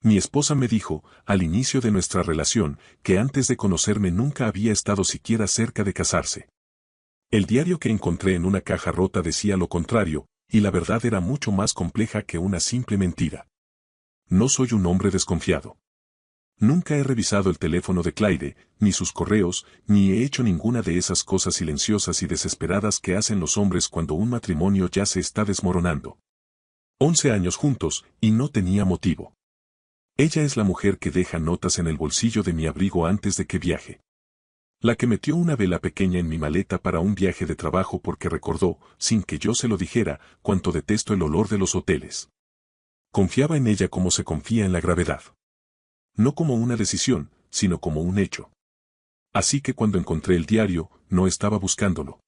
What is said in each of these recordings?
Mi esposa me dijo, al inicio de nuestra relación, que antes de conocerme nunca había estado siquiera cerca de casarse. El diario que encontré en una caja rota decía lo contrario, y la verdad era mucho más compleja que una simple mentira. No soy un hombre desconfiado. Nunca he revisado el teléfono de Clyde, ni sus correos, ni he hecho ninguna de esas cosas silenciosas y desesperadas que hacen los hombres cuando un matrimonio ya se está desmoronando. 11 años juntos, y no tenía motivo. Ella es la mujer que deja notas en el bolsillo de mi abrigo antes de que viaje. La que metió una vela pequeña en mi maleta para un viaje de trabajo porque recordó, sin que yo se lo dijera, cuánto detesto el olor de los hoteles. Confiaba en ella como se confía en la gravedad. No como una decisión, sino como un hecho. Así que cuando encontré el diario, no estaba buscándolo.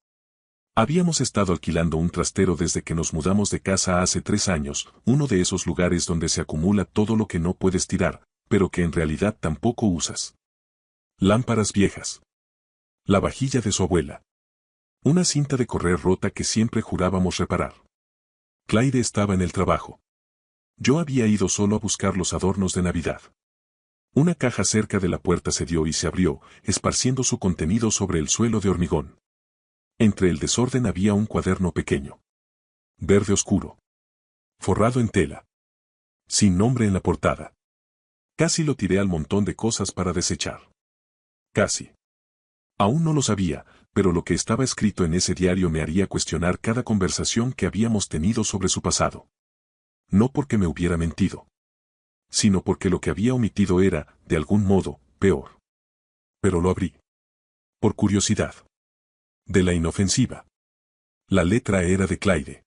Habíamos estado alquilando un trastero desde que nos mudamos de casa hace 3 años, uno de esos lugares donde se acumula todo lo que no puedes tirar, pero que en realidad tampoco usas. Lámparas viejas. La vajilla de su abuela. Una cinta de correr rota que siempre jurábamos reparar. Clyde estaba en el trabajo. Yo había ido solo a buscar los adornos de Navidad. Una caja cerca de la puerta se dio y se abrió, esparciendo su contenido sobre el suelo de hormigón. Entre el desorden había un cuaderno pequeño. Verde oscuro. Forrado en tela. Sin nombre en la portada. Casi lo tiré al montón de cosas para desechar. Casi. Aún no lo sabía, pero lo que estaba escrito en ese diario me haría cuestionar cada conversación que habíamos tenido sobre su pasado. No porque me hubiera mentido, sino porque lo que había omitido era, de algún modo, peor. Pero lo abrí. Por curiosidad. De la inofensiva. La letra era de Clyde.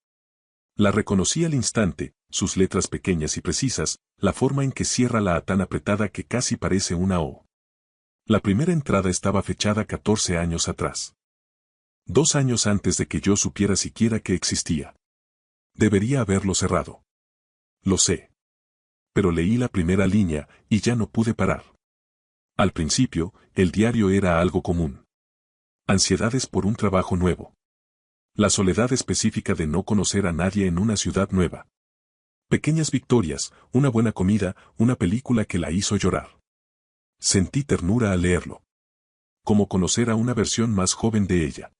La reconocí al instante, sus letras pequeñas y precisas, la forma en que cierra la A tan apretada que casi parece una O. La primera entrada estaba fechada 14 años atrás. 2 años antes de que yo supiera siquiera que existía. Debería haberlo cerrado. Lo sé. Pero leí la primera línea, y ya no pude parar. Al principio, el diario era algo común. Ansiedades por un trabajo nuevo. La soledad específica de no conocer a nadie en una ciudad nueva. Pequeñas victorias, una buena comida, una película que la hizo llorar. Sentí ternura al leerlo. Como conocer a una versión más joven de ella.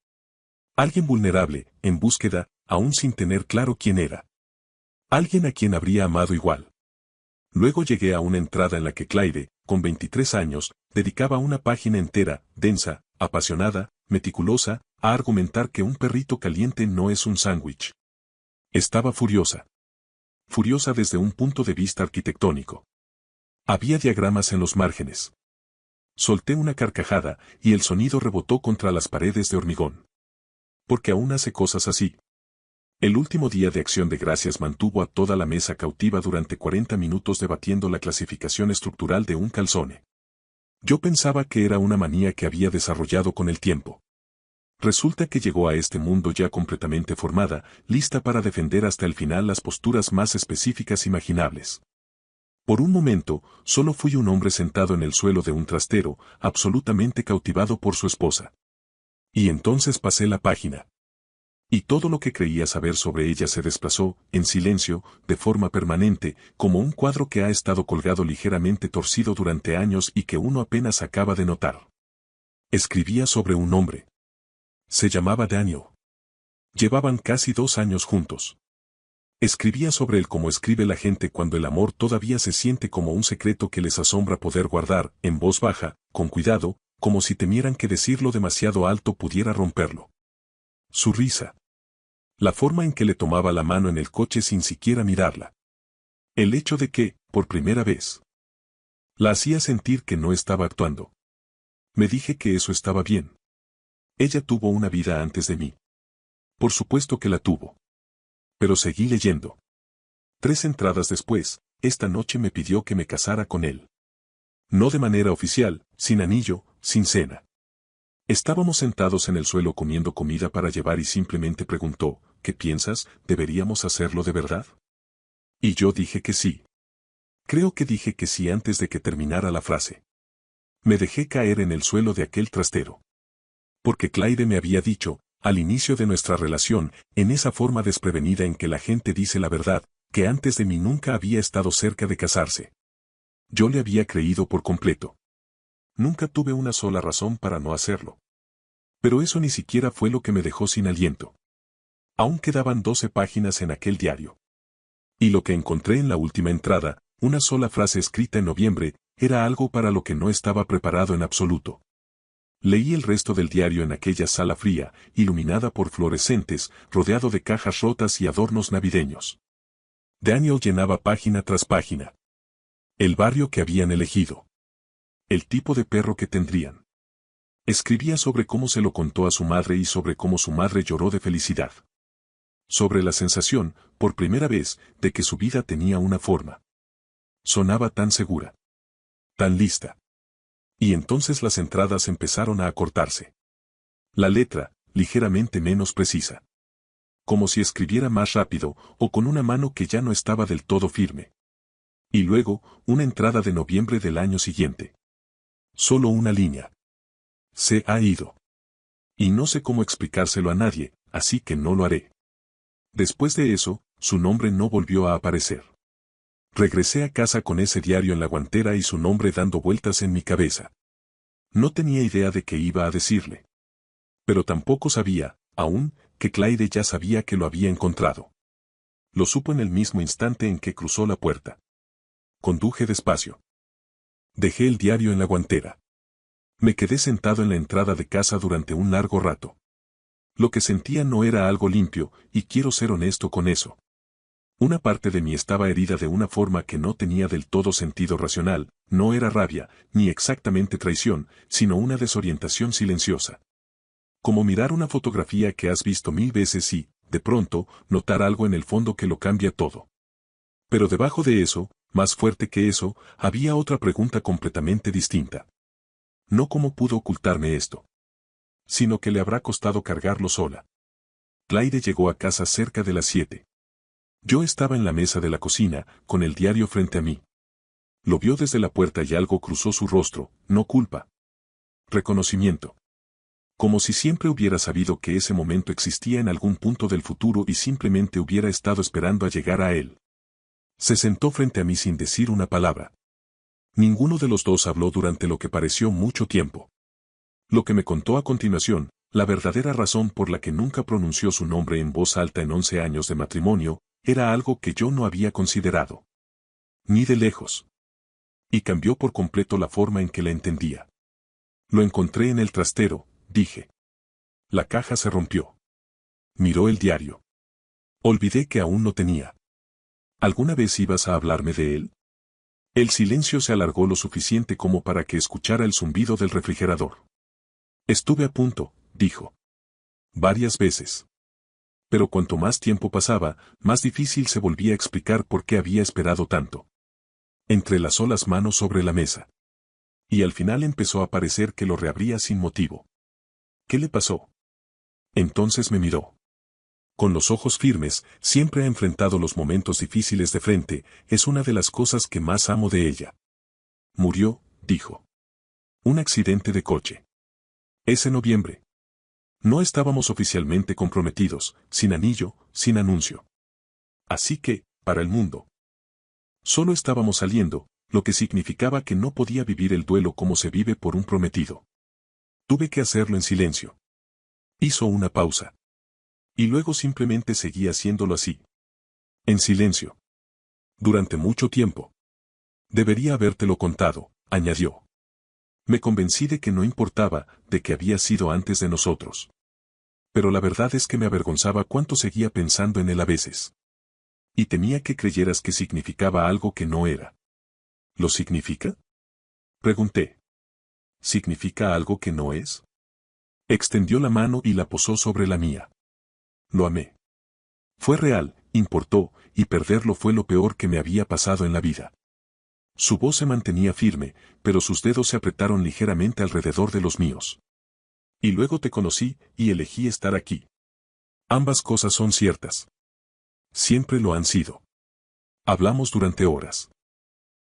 Alguien vulnerable, en búsqueda, aún sin tener claro quién era. Alguien a quien habría amado igual. Luego llegué a una entrada en la que Clyde, con 23 años, dedicaba una página entera, densa, apasionada, meticulosa, a argumentar que un perrito caliente no es un sándwich. Estaba furiosa. Furiosa desde un punto de vista arquitectónico. Había diagramas en los márgenes. Solté una carcajada, y el sonido rebotó contra las paredes de hormigón. Porque aún hace cosas así. El último día de Acción de Gracias mantuvo a toda la mesa cautiva durante 40 minutos debatiendo la clasificación estructural de un calzone. Yo pensaba que era una manía que había desarrollado con el tiempo. Resulta que llegó a este mundo ya completamente formada, lista para defender hasta el final las posturas más específicas imaginables. Por un momento, solo fui un hombre sentado en el suelo de un trastero, absolutamente cautivado por su esposa. Y entonces pasé la página. Y todo lo que creía saber sobre ella se desplazó, en silencio, de forma permanente, como un cuadro que ha estado colgado ligeramente torcido durante años y que uno apenas acaba de notar. Escribía sobre un hombre. Se llamaba Daniel. Llevaban casi 2 años juntos. Escribía sobre él como escribe la gente cuando el amor todavía se siente como un secreto que les asombra poder guardar, en voz baja, con cuidado, como si temieran que decirlo demasiado alto pudiera romperlo. Su risa. La forma en que le tomaba la mano en el coche sin siquiera mirarla. El hecho de que, por primera vez, la hacía sentir que no estaba actuando. Me dije que eso estaba bien. Ella tuvo una vida antes de mí. Por supuesto que la tuvo. Pero seguí leyendo. 3 entradas después, esta noche me pidió que me casara con él. No de manera oficial, sin anillo, sin cena. Estábamos sentados en el suelo comiendo comida para llevar y simplemente preguntó, ¿qué piensas? ¿Deberíamos hacerlo de verdad? Y yo dije que sí. Creo que dije que sí antes de que terminara la frase. Me dejé caer en el suelo de aquel trastero. Porque Clyde me había dicho, al inicio de nuestra relación, en esa forma desprevenida en que la gente dice la verdad, que antes de mí nunca había estado cerca de casarse. Yo le había creído por completo. Nunca tuve una sola razón para no hacerlo. Pero eso ni siquiera fue lo que me dejó sin aliento. Aún quedaban 12 páginas en aquel diario. Y lo que encontré en la última entrada, una sola frase escrita en noviembre, era algo para lo que no estaba preparado en absoluto. Leí el resto del diario en aquella sala fría, iluminada por fluorescentes, rodeado de cajas rotas y adornos navideños. Daniel llenaba página tras página. El barrio que habían elegido. El tipo de perro que tendrían. Escribía sobre cómo se lo contó a su madre y sobre cómo su madre lloró de felicidad. Sobre la sensación, por primera vez, de que su vida tenía una forma. Sonaba tan segura. Tan lista. Y entonces las entradas empezaron a acortarse. La letra, ligeramente menos precisa. Como si escribiera más rápido, o con una mano que ya no estaba del todo firme. Y luego, una entrada de noviembre del año siguiente. Solo una línea. Se ha ido. Y no sé cómo explicárselo a nadie, así que no lo haré. Después de eso, su nombre no volvió a aparecer. Regresé a casa con ese diario en la guantera y su nombre dando vueltas en mi cabeza. No tenía idea de qué iba a decirle. Pero tampoco sabía, aún, que Clyde ya sabía que lo había encontrado. Lo supo en el mismo instante en que cruzó la puerta. Conduje despacio. Dejé el diario en la guantera. Me quedé sentado en la entrada de casa durante un largo rato. Lo que sentía no era algo limpio, y quiero ser honesto con eso. Una parte de mí estaba herida de una forma que no tenía del todo sentido racional, no era rabia, ni exactamente traición, sino una desorientación silenciosa. Como mirar una fotografía que has visto 1000 veces y, de pronto, notar algo en el fondo que lo cambia todo. Pero debajo de eso, más fuerte que eso, había otra pregunta completamente distinta. No cómo pudo ocultarme esto, sino que le habrá costado cargarlo sola. Clyde llegó a casa cerca de las 7. Yo estaba en la mesa de la cocina, con el diario frente a mí. Lo vio desde la puerta y algo cruzó su rostro, no culpa. Reconocimiento. Como si siempre hubiera sabido que ese momento existía en algún punto del futuro y simplemente hubiera estado esperando a llegar a él. Se sentó frente a mí sin decir una palabra. Ninguno de los dos habló durante lo que pareció mucho tiempo. Lo que me contó a continuación, la verdadera razón por la que nunca pronunció su nombre en voz alta en 11 años de matrimonio, era algo que yo no había considerado. Ni de lejos. Y cambió por completo la forma en que la entendía. Lo encontré en el trastero, dije. La caja se rompió. Miró el diario. Olvidé que aún no tenía. ¿Alguna vez ibas a hablarme de él? El silencio se alargó lo suficiente como para que escuchara el zumbido del refrigerador. Estuve a punto, dijo. Varias veces. Pero cuanto más tiempo pasaba, más difícil se volvía a explicar por qué había esperado tanto. Entrelazó las manos sobre la mesa. Y al final empezó a parecer que lo reabría sin motivo. ¿Qué le pasó? Entonces me miró. Con los ojos firmes, siempre ha enfrentado los momentos difíciles de frente, es una de las cosas que más amo de ella. Murió, dijo. Un accidente de coche. Ese noviembre. No estábamos oficialmente comprometidos, sin anillo, sin anuncio. Así que, para el mundo. Solo estábamos saliendo, lo que significaba que no podía vivir el duelo como se vive por un prometido. Tuve que hacerlo en silencio. Hizo una pausa. Y luego simplemente seguí haciéndolo así. En silencio. Durante mucho tiempo. Debería habértelo contado, añadió. Me convencí de que no importaba, de que había sido antes de nosotros. Pero la verdad es que me avergonzaba cuánto seguía pensando en él a veces. Y temía que creyeras que significaba algo que no era. ¿Lo significa? Pregunté. ¿Significa algo que no es? Extendió la mano y la posó sobre la mía. Lo amé. Fue real, importó, y perderlo fue lo peor que me había pasado en la vida. Su voz se mantenía firme, pero sus dedos se apretaron ligeramente alrededor de los míos. Y luego te conocí, y elegí estar aquí. Ambas cosas son ciertas. Siempre lo han sido. Hablamos durante horas.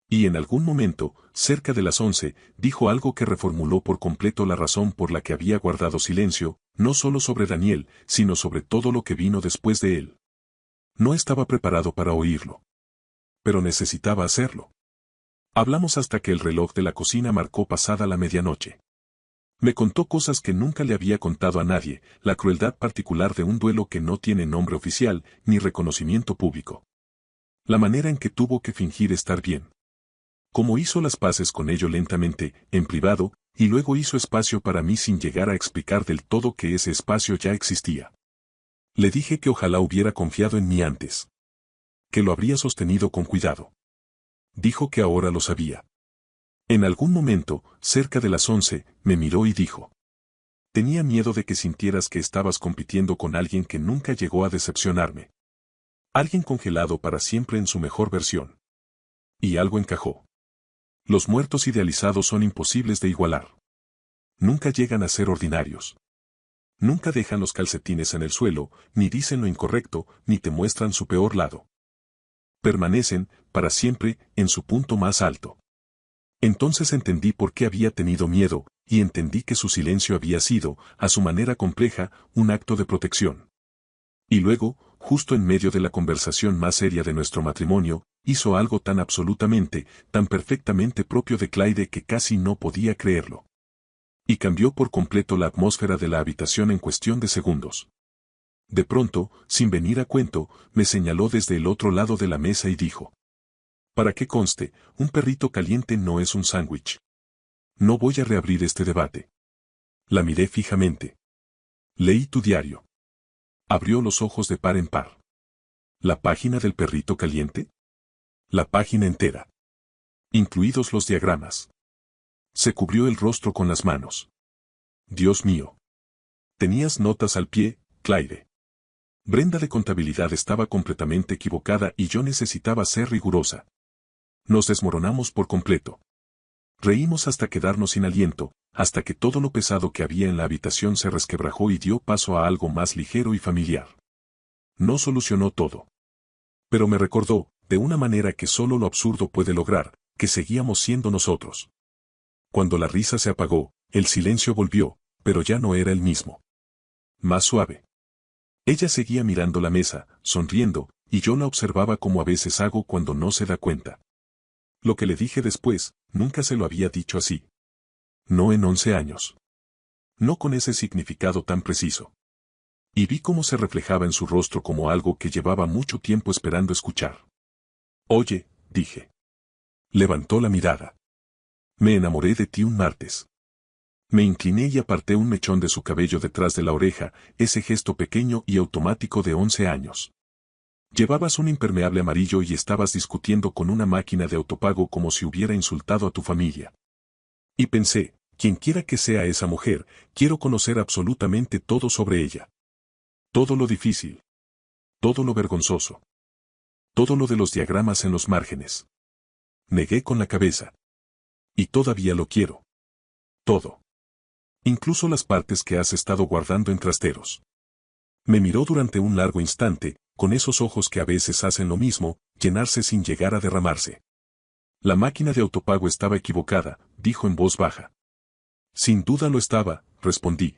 Y en algún momento, cerca de las 11, dijo algo que reformuló por completo la razón por la que había guardado silencio, no solo sobre Daniel, sino sobre todo lo que vino después de él. No estaba preparado para oírlo. Pero necesitaba hacerlo. Hablamos hasta que el reloj de la cocina marcó pasada la medianoche. Me contó cosas que nunca le había contado a nadie, la crueldad particular de un duelo que no tiene nombre oficial ni reconocimiento público. La manera en que tuvo que fingir estar bien. Cómo hizo las paces con ello lentamente, en privado, y luego hizo espacio para mí sin llegar a explicar del todo que ese espacio ya existía. Le dije que ojalá hubiera confiado en mí antes. Que lo habría sostenido con cuidado. Dijo que ahora lo sabía. En algún momento, cerca de las 11, me miró y dijo: tenía miedo de que sintieras que estabas compitiendo con alguien que nunca llegó a decepcionarme. Alguien congelado para siempre en su mejor versión. Y algo encajó. Los muertos idealizados son imposibles de igualar. Nunca llegan a ser ordinarios. Nunca dejan los calcetines en el suelo, ni dicen lo incorrecto, ni te muestran su peor lado. Permanecen, para siempre, en su punto más alto. Entonces entendí por qué había tenido miedo, y entendí que su silencio había sido, a su manera compleja, un acto de protección. Y luego, justo en medio de la conversación más seria de nuestro matrimonio, hizo algo tan absolutamente, tan perfectamente propio de Clyde que casi no podía creerlo. Y cambió por completo la atmósfera de la habitación en cuestión de segundos. De pronto, sin venir a cuento, me señaló desde el otro lado de la mesa y dijo: para que conste, un perrito caliente no es un sándwich. No voy a reabrir este debate. La miré fijamente. Leí tu diario. Abrió los ojos de par en par. ¿La página del perrito caliente? La página entera. Incluidos los diagramas. Se cubrió el rostro con las manos. Dios mío. Tenías notas al pie, Clyde. Brenda de contabilidad estaba completamente equivocada y yo necesitaba ser rigurosa. Nos desmoronamos por completo. Reímos hasta quedarnos sin aliento, hasta que todo lo pesado que había en la habitación se resquebrajó y dio paso a algo más ligero y familiar. No solucionó todo. Pero me recordó, de una manera que solo lo absurdo puede lograr, que seguíamos siendo nosotros. Cuando la risa se apagó, el silencio volvió, pero ya no era el mismo. Más suave. Ella seguía mirando la mesa, sonriendo, y yo la observaba como a veces hago cuando no se da cuenta. Lo que le dije después, nunca se lo había dicho así. No en 11 años. No con ese significado tan preciso. Y vi cómo se reflejaba en su rostro como algo que llevaba mucho tiempo esperando escuchar. Oye, dije. Levantó la mirada. Me enamoré de ti un martes. Me incliné y aparté un mechón de su cabello detrás de la oreja, ese gesto pequeño y automático de 11 años. Llevabas un impermeable amarillo y estabas discutiendo con una máquina de autopago como si hubiera insultado a tu familia. Y pensé, quienquiera que sea esa mujer, quiero conocer absolutamente todo sobre ella. Todo lo difícil. Todo lo vergonzoso. Todo lo de los diagramas en los márgenes. Negué con la cabeza. Y todavía lo quiero. Todo. Incluso las partes que has estado guardando en trasteros. Me miró durante un largo instante, con esos ojos que a veces hacen lo mismo, llenarse sin llegar a derramarse. La máquina de autopago estaba equivocada, dijo en voz baja. Sin duda lo estaba, respondí.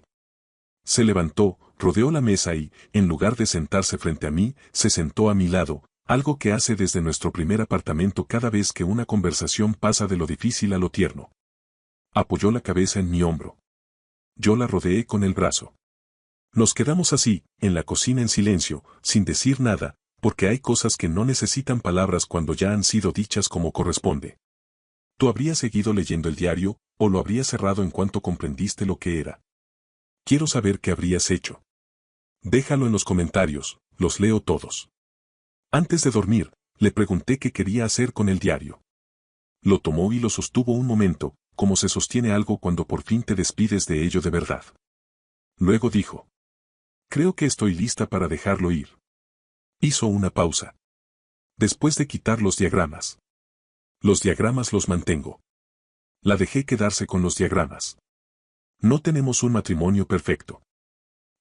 Se levantó, rodeó la mesa y, en lugar de sentarse frente a mí, se sentó a mi lado, algo que hace desde nuestro primer apartamento cada vez que una conversación pasa de lo difícil a lo tierno. Apoyó la cabeza en mi hombro. Yo la rodeé con el brazo. Nos quedamos así, en la cocina en silencio, sin decir nada, porque hay cosas que no necesitan palabras cuando ya han sido dichas como corresponde. Tú habrías seguido leyendo el diario, o lo habrías cerrado en cuanto comprendiste lo que era. Quiero saber qué habrías hecho. Déjalo en los comentarios, los leo todos. Antes de dormir, le pregunté qué quería hacer con el diario. Lo tomó y lo sostuvo un momento, como se sostiene algo cuando por fin te despides de ello de verdad. Luego dijo: creo que estoy lista para dejarlo ir. Hizo una pausa. Después de quitar los diagramas. Los diagramas los mantengo. La dejé quedarse con los diagramas. No tenemos un matrimonio perfecto.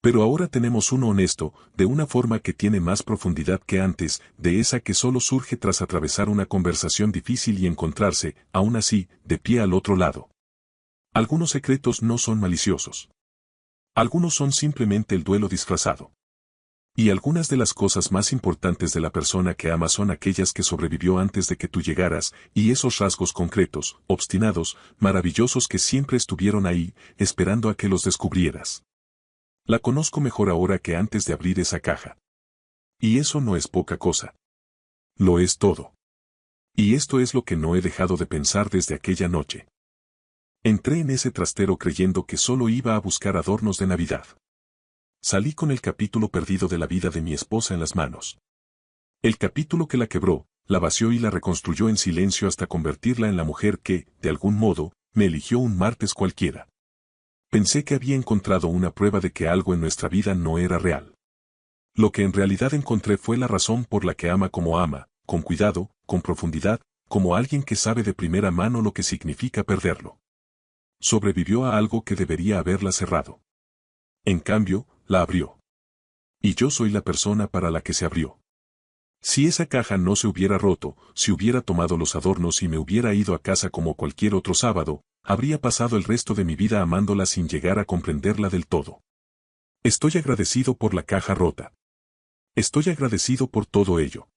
Pero ahora tenemos uno honesto, de una forma que tiene más profundidad que antes, de esa que solo surge tras atravesar una conversación difícil y encontrarse, aún así, de pie al otro lado. Algunos secretos no son maliciosos. Algunos son simplemente el duelo disfrazado. Y algunas de las cosas más importantes de la persona que ama son aquellas que sobrevivió antes de que tú llegaras, y esos rasgos concretos, obstinados, maravillosos que siempre estuvieron ahí, esperando a que los descubrieras. La conozco mejor ahora que antes de abrir esa caja. Y eso no es poca cosa. Lo es todo. Y esto es lo que no he dejado de pensar desde aquella noche. Entré en ese trastero creyendo que solo iba a buscar adornos de Navidad. Salí con el capítulo perdido de la vida de mi esposa en las manos. El capítulo que la quebró, la vació y la reconstruyó en silencio hasta convertirla en la mujer que, de algún modo, me eligió un martes cualquiera. Pensé que había encontrado una prueba de que algo en nuestra vida no era real. Lo que en realidad encontré fue la razón por la que ama como ama, con cuidado, con profundidad, como alguien que sabe de primera mano lo que significa perderlo. Sobrevivió a algo que debería haberla cerrado. En cambio, la abrió. Y yo soy la persona para la que se abrió. Si esa caja no se hubiera roto, si hubiera tomado los adornos y me hubiera ido a casa como cualquier otro sábado, habría pasado el resto de mi vida amándola sin llegar a comprenderla del todo. Estoy agradecido por la caja rota. Estoy agradecido por todo ello.